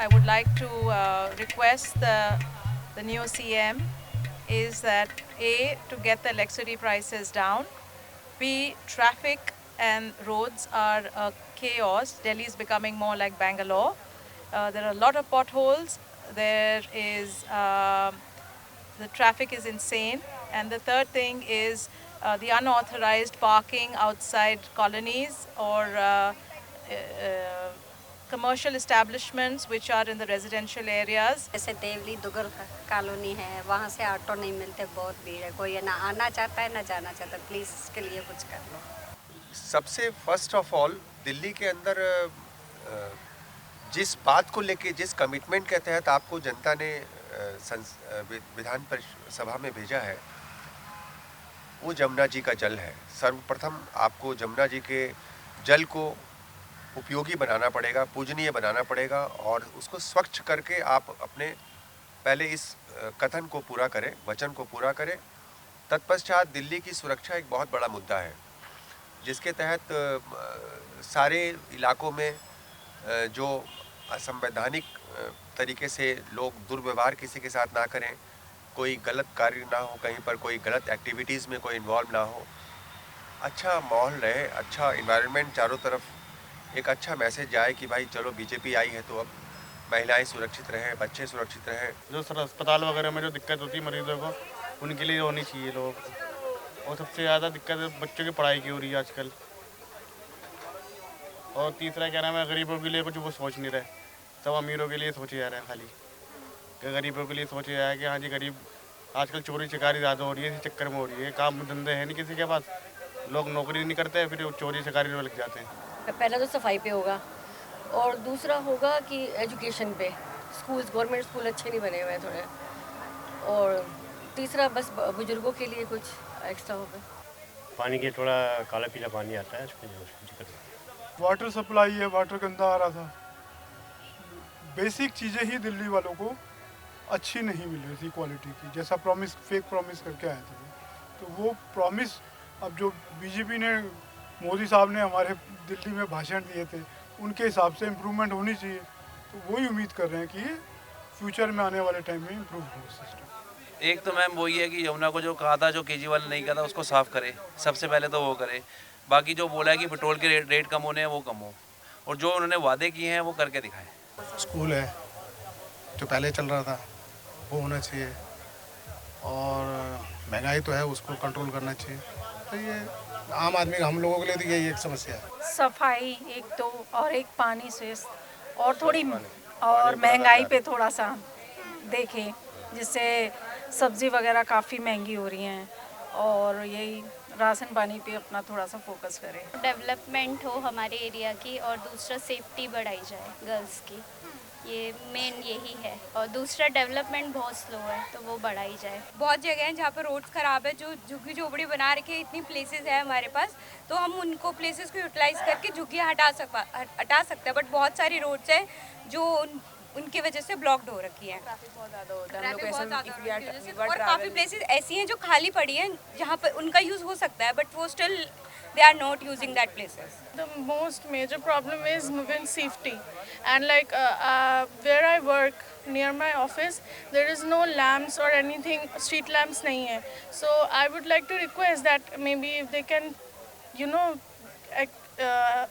I would like to request the new CM is that A, to get the electricity prices down, B, traffic and roads are chaos. Delhi is becoming more like Bangalore. There are a lot of potholes. There is the traffic is insane. And the third thing is the unauthorized parking outside colonies or commercial establishments which are in the residential areas. जैसे Deoli Duggal colony है, वहाँ से auto नहीं मिलते, बहुत भीड़ है, कोई ना आना चाहता है ना जाना चाहता, प्लीज़ इसके लिए कुछ कर लो। सबसे फर्स्ट ऑफ ऑल दिल्ली के अंदर जिस बात को लेके, जिस कमिटमेंट के तहत आपको जनता ने विधान सभा में भेजा है, वो जमुना जी का जल है। सर्वप्रथम आपको जमुना जी के जल को उपयोगी बनाना पड़ेगा, पूजनीय बनाना पड़ेगा और उसको स्वच्छ करके आप अपने पहले इस कथन को पूरा करें, वचन को पूरा करें। तत्पश्चात दिल्ली की सुरक्षा एक बहुत बड़ा मुद्दा है, जिसके तहत सारे इलाकों में जो असंवैधानिक तरीके से लोग दुर्व्यवहार किसी के साथ ना करें, कोई गलत कार्य ना हो, कहीं पर कोई गलत एक्टिविटीज़ में कोई इन्वॉल्व ना हो, अच्छा माहौल रहे, अच्छा इन्वायरमेंट, चारों तरफ एक अच्छा मैसेज जाए कि भाई चलो बीजेपी आई है तो अब महिलाएं सुरक्षित रहें, बच्चे सुरक्षित रहें। जो सर अस्पताल वगैरह में जो दिक्कत होती है मरीजों को, उनके लिए होनी चाहिए लोगों को। और सबसे ज़्यादा दिक्कत बच्चों की पढ़ाई की हो रही है आजकल। और तीसरा क्या नाम है, गरीबों के लिए कुछ वो सोच नहीं रहे, सब अमीरों के लिए सोचे जा रहे हैं खाली, कि गरीबों के लिए सोचे जा रहा है कि हाँ जी गरीब। आजकल चोरी चकारी ज़्यादा हो रही है, इसी चक्कर में हो रही है, काम धंधे है नहीं किसी के पास, लोग नौकरी नहीं करते हैं, फिर चोरी चकारी में लग जाते हैं। पहला तो सफाई पे होगा और दूसरा होगा कि एजुकेशन पे, स्कूल्स, गवर्नमेंट स्कूल अच्छे नहीं बने हुए हैं थोड़े, और तीसरा बस बुजुर्गों के लिए कुछ एक्स्ट्रा होगा। पानी के थोड़ा काला पीला पानी आता है, उसमें दिक्कत। वाटर सप्लाई है, वाटर गंदा आ रहा था, बेसिक चीज़ें ही दिल्ली वालों को अच्छी नहीं मिल रही थी क्वालिटी की, जैसा प्रॉमिस, फेक प्रॉमिस करके आए थे। तो वो प्रॉमिस अब जो बीजेपी ने, मोदी साहब ने हमारे दिल्ली में भाषण दिए थे, उनके हिसाब से इम्प्रूवमेंट होनी चाहिए। तो वही उम्मीद कर रहे हैं कि फ्यूचर में आने वाले टाइम में इम्प्रूव हो सिस्टम। एक तो मैम वही है कि यमुना को जो कहा था, जो केजरीवाल ने नहीं कहा था, उसको साफ़ करे, सबसे पहले तो वो करे। बाकी जो बोला है कि पेट्रोल के रेट कम होने हैं, वो कम हो, और जो उन्होंने वादे किए हैं वो करके दिखाएं। स्कूल है जो पहले चल रहा था वो होना चाहिए, और महंगाई तो है उसको कंट्रोल करना चाहिए। तो ये आम आदमी, हम लोगों के लिए तो यही एक समस्या है। सफाई एक तो, और एक पानी से, और थोड़ी और महंगाई पे थोड़ा सा देखें, जिससे सब्ज़ी वगैरह काफ़ी महंगी हो रही हैं, और यही राशन पानी पे अपना थोड़ा सा फोकस करें। डेवलपमेंट हो हमारे एरिया की, और दूसरा सेफ्टी बढ़ाई जाए गर्ल्स की, ये मेन यही है। और दूसरा डेवलपमेंट बहुत स्लो है, तो वो बढ़ाई जाए। बहुत जगह हैं जहाँ पर रोड्स ख़राब है, जो झुग्गी झोपड़ी बना रखे, इतनी प्लेसेस है हमारे पास, तो हम उनको प्लेसेस को यूटिलाइज करके झुग्गियाँ हटा सकते हैं। बट बहुत सारी रोड्स हैं जो उनकी वजह से ब्लॉक्ड हो रखी है, ट्रैफिक बहुत ज़्यादा होता है, और काफ़ी प्लेसेस ऐसी हैं जो खाली पड़ी हैं जहाँ पर उनका यूज़ हो सकता है, बट वो still they are not using that places. The most major problem is moving safety, and like where I work near my office, there is no lamps or anything, street lamps nahi hai. So I would like to request that maybe if they can, you know,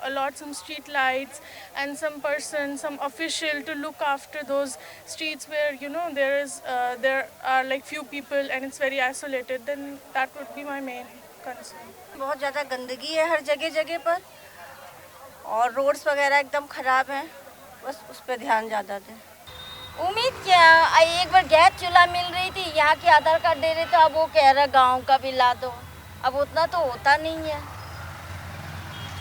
allot some street lights and some person, some official to look after those streets where, you know, there are like few people and it's very isolated, then that would be my main concern. बहुत ज़्यादा गंदगी है हर जगह पर, और roads वगैरह एकदम ख़राब हैं, बस उस पर ध्यान ज़्यादा दें। उम्मीद क्या, एक बार गैस चूल्हा मिल रही थी, यहाँ के आधार कार्ड दे रहे थे, अब वो कह रहा गांव का भी ला दो, अब उतना तो होता नहीं है।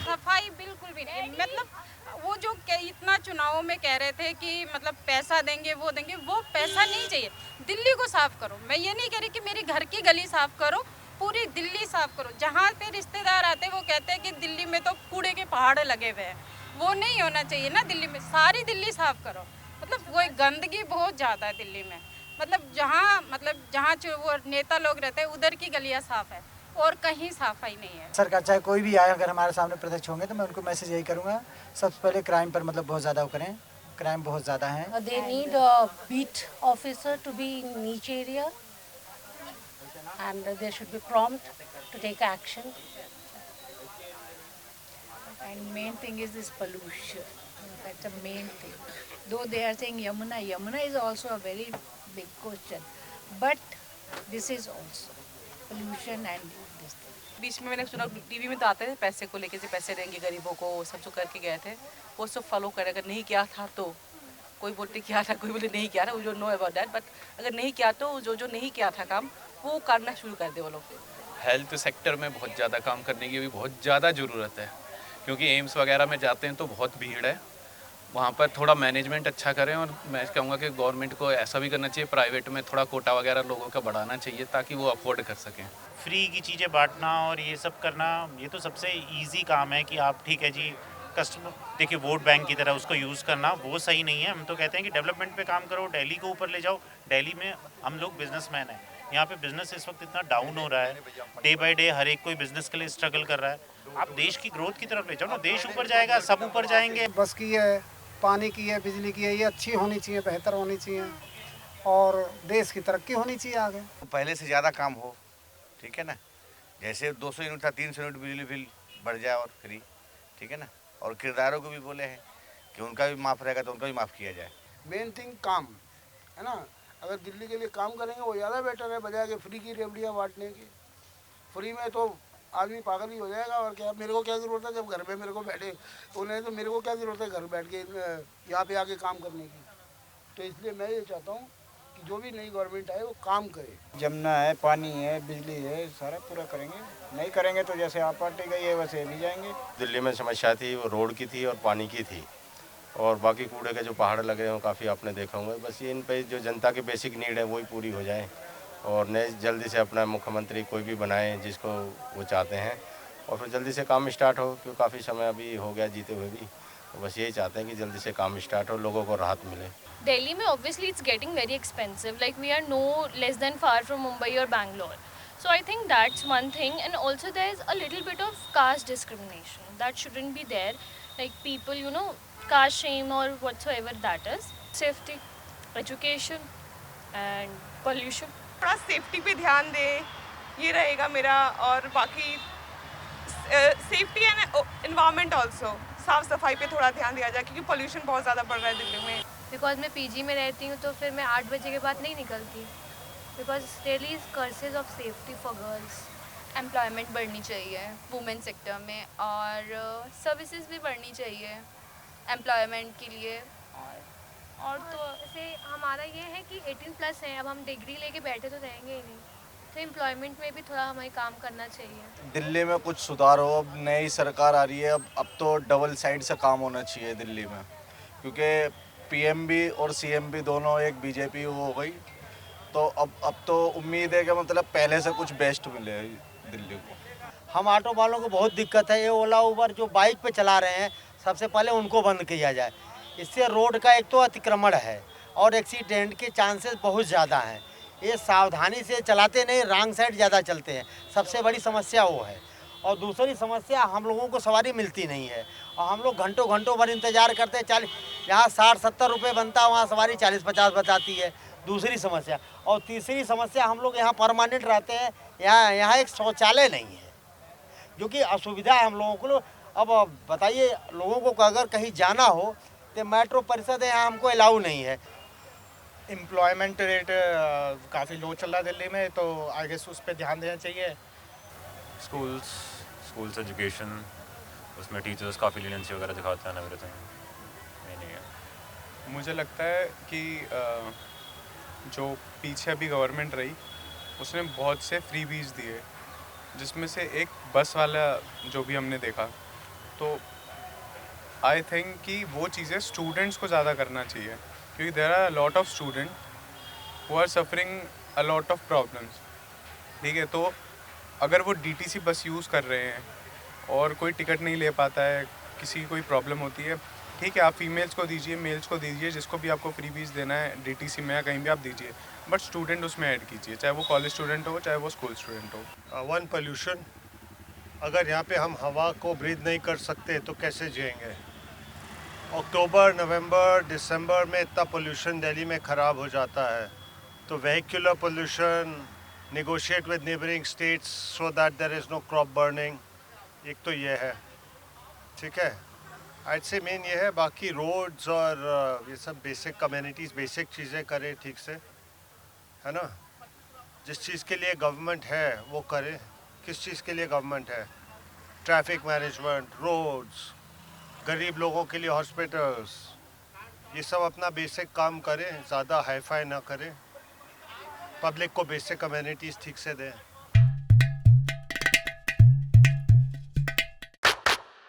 सफाई बिल्कुल भी नहीं, मतलब वो जो इतना चुनावों में कह रहे थे कि मतलब पैसा देंगे, वो देंगे, वो पैसा नहीं चाहिए। दिल्ली को साफ़ करो, मैं ये नहीं कह रही कि मेरी घर की गली साफ़ करो, पूरी दिल्ली साफ़ करो। जहाँ पे रिश्तेदार आते हैं वो कहते हैं कि दिल्ली में तो कूड़े के पहाड़ लगे हुए हैं, वो नहीं होना चाहिए ना दिल्ली में, सारी दिल्ली साफ़ करो। मतलब वो गंदगी बहुत ज़्यादा है दिल्ली में, मतलब जहाँ वो नेता लोग रहते हैं उधर की गलियाँ साफ़ है, और कहीं सफाई नहीं है। सरकार चाहे कोई भी आए, अगर हमारे सामने प्रत्यक्ष होंगे तो मैं उनको मैसेज यही करूँगा, सबसे पहले क्राइम पर मतलब बहुत ज़्यादा वो करें, क्राइम बहुत ज़्यादा हैं। They need a beat officer to be in each area, and they should be prompt to take action. And main thing is this pollution. That's the main thing. Though they are saying Yamuna is also a very big question. But this is also pollution and this thing. बीच में मैंने सुना TV में तो आते थे पैसे को लेके, पैसे देंगे गरीबों को, सब जो करके गए थे वो सब फॉलो करे। अगर नहीं किया था तो कोई बोलते किया था, कोई बोले नहीं किया था, जो नो अबाउट दैट, बट अगर नहीं किया तो जो नहीं किया था काम वो करना शुरू कर दे वो लोग। हेल्थ सेक्टर में बहुत ज़्यादा काम करने की भी बहुत ज़्यादा ज़रूरत है, क्योंकि एम्स वगैरह में जाते हैं तो बहुत भीड़ है, वहाँ पर थोड़ा मैनेजमेंट अच्छा करें। और मैं कहूँगा कि गवर्नमेंट को ऐसा भी करना चाहिए, प्राइवेट में थोड़ा कोटा वगैरह लोगों का बढ़ाना चाहिए ताकि वो अफोर्ड कर सकें। फ्री की चीज़ें बांटना और ये सब करना, ये तो सबसे इजी काम है कि आप ठीक है जी कस्टमर देखिए वोट बैंक की तरह उसको यूज़ करना, वो सही नहीं है। हम तो कहते हैं कि डेवलपमेंट पे काम करो, दिल्ली को ऊपर ले जाओ। दिल्ली में हम लोग बिजनेसमैन हैं, यहाँ पे बिजनेस इस वक्त इतना डाउन हो रहा है, डे बाय डे हर एक कोई बिजनेस के लिए स्ट्रगल कर रहा है। आप देश की ग्रोथ की तरफ ले जाओ ना, देश ऊपर जाएगा, सब ऊपर जाएंगे। बस की है, पानी की है, बिजली की है, ये अच्छी होनी चाहिए, बेहतर होनी चाहिए और देश की तरक्की होनी चाहिए आगे। पहले से ज़्यादा काम हो, ठीक है ना, जैसे 200 यूनिट था 300 यूनिट बिजली बिल बढ़ जाए और फ्री, ठीक है ना। और किरदारों को भी बोले हैं कि उनका भी माफ़ रहेगा तो उनका भी माफ़ किया जाए। मेन थिंग काम है ना, अगर दिल्ली के लिए काम करेंगे वो ज़्यादा बेटर है बजाय कि फ्री की रेवड़ियाँ बांटने की। फ्री में तो आदमी पागल ही हो जाएगा। और क्या मेरे को क्या ज़रूरत है जब घर पे मेरे को बैठे उन्हें, तो मेरे को क्या ज़रूरत है घर बैठ के यहाँ पे आके काम करने की। तो इसलिए मैं ये चाहता हूँ कि जो भी नई गवर्नमेंट आए वो काम करे। जमुना है, पानी है, बिजली है, सारा पूरा करेंगे। नहीं करेंगे तो जैसे आप पार्टी गई है वैसे भी जाएंगे। दिल्ली में समस्या थी वो रोड की थी और पानी की थी, और बाकी कूड़े के जो पहाड़ लगे हों काफ़ी आपने देखा होंगे। बस ये इन पे जो जनता की बेसिक नीड है वही पूरी हो जाए, और नए जल्दी से अपना मुख्यमंत्री कोई भी बनाए जिसको वो चाहते हैं, और फिर जल्दी से काम स्टार्ट हो, क्योंकि काफ़ी समय अभी हो गया जीते हुए भी। तो बस यही चाहते हैं कि जल्दी से काम स्टार्ट हो, लोगों को राहत मिले। Delhi में obviously it's getting very expensive, like we are no less than far from Mumbai or Bangalore, so I think that's one thing. And also there's a little bit of caste discrimination that shouldn't be there, like people, you know, caste shame or whatsoever that is. Safety, education and pollution. थोड़ा safety पे ध्यान दे, ये रहेगा मेरा। और बाकी safety and environment also, साफ सफाई पे थोड़ा ध्यान दिया जाए क्योंकि पोल्यूशन बहुत ज़्यादा बढ़ रहा है दिल्ली में। बिकॉज मैं पीजी में रहती हूँ तो फिर मैं 8 बजे के बाद नहीं निकलती, because really is curses of safety for girls. Employment बढ़नी चाहिए वुमेन सेक्टर में, और सर्विसेज भी बढ़नी चाहिए एम्प्लॉयमेंट के लिए। और तो ऐसे हमारा ये है कि 18+ है, अब हम डिग्री लेके बैठे तो रहेंगे ही नहीं, तो एम्प्लॉयमेंट में भी थोड़ा हमें काम करना चाहिए। दिल्ली में कुछ सुधार हो, अब नई सरकार आ रही है, अब तो डबल साइड से काम होना चाहिए दिल्ली में, क्योंकि पीएम भी और सीएम भी दोनों एक बीजेपी हो गई, तो अब तो उम्मीद है कि मतलब पहले से कुछ बेस्ट मिले दिल्ली को। हम ऑटो वालों को बहुत दिक्कत है, ये ओला उबर जो बाइक पे चला रहे हैं सबसे पहले उनको बंद किया जाए। इससे रोड का एक तो अतिक्रमण है और एक्सीडेंट के चांसेस बहुत ज़्यादा हैं। ये सावधानी से चलाते नहीं, रॉन्ग साइड ज़्यादा चलते हैं, सबसे बड़ी समस्या वो है। और दूसरी समस्या हम लोगों को सवारी मिलती नहीं है, और हम लोग घंटों घंटों भर इंतज़ार करते हैं। यहाँ 60-70 रुपये बनता है, वहाँ सवारी 40-50 बताती है, दूसरी समस्या। और तीसरी समस्या, हम लोग यहाँ परमानेंट रहते हैं, यहाँ एक शौचालय नहीं है, जो कि असुविधा है हम लोगों को। अब बताइए लोगों को अगर कहीं जाना हो तो मेट्रो परिषद है, यहाँ हमको अलाउ नहीं है। एम्प्लॉयमेंट रेट काफ़ी लो चल रहा है दिल्ली में, तो आई गेस उस पर ध्यान देना चाहिए। स्कूल्स एजुकेशन, उसमें टीचर्स काफ़ी लीनियंसी वगैरह दिखाते हैं, एवरीथिंग नहीं है। मुझे लगता है कि जो पीछे अभी गवर्नमेंट रही उसने बहुत से फ्रीबीज दिए, जिसमें से एक बस वाला जो भी हमने देखा, तो आई थिंक कि वो चीज़ें स्टूडेंट्स को ज़्यादा करना चाहिए, क्योंकि there are lot of student who are suffering a lot of problems. ठीक है, तो अगर वो डीटीसी बस यूज़ कर रहे हैं और कोई टिकट नहीं ले पाता है, किसी की कोई प्रॉब्लम होती है, ठीक है आप फीमेल्स को दीजिए, मेल्स को दीजिए, जिसको भी आपको फ्रीबीज देना है डीटीसी में या कहीं भी आप दीजिए, बट स्टूडेंट उसमें ऐड कीजिए, चाहे वो कॉलेज स्टूडेंट हो चाहे वो स्कूल स्टूडेंट हो। वन पोल्यूशन, अगर यहाँ पे हम हवा को ब्रीथ नहीं कर सकते तो कैसे जिएंगे। अक्टूबर, नवंबर, दिसंबर में इतना पोल्यूशन दिल्ली में ख़राब हो जाता है, तो vehicular pollution, negotiate with neighboring states so that there is no crop burning, एक तो ये है, ठीक है। आज से मेन ये है, बाकी रोड्स और ये सब बेसिक कम्युनिटीज़ बेसिक चीज़ें करें ठीक से, है ना। जिस चीज़ के लिए गवर्नमेंट है वो करे। किस चीज़ के लिए गवर्नमेंट है? ट्रैफिक मैनेजमेंट, रोड्स, गरीब लोगों के लिए हॉस्पिटल्स, ये सब अपना बेसिक काम करें, ज़्यादा हाई फाई ना करें, पब्लिक को बेसिक कम्युनिटीज़ ठीक से दें।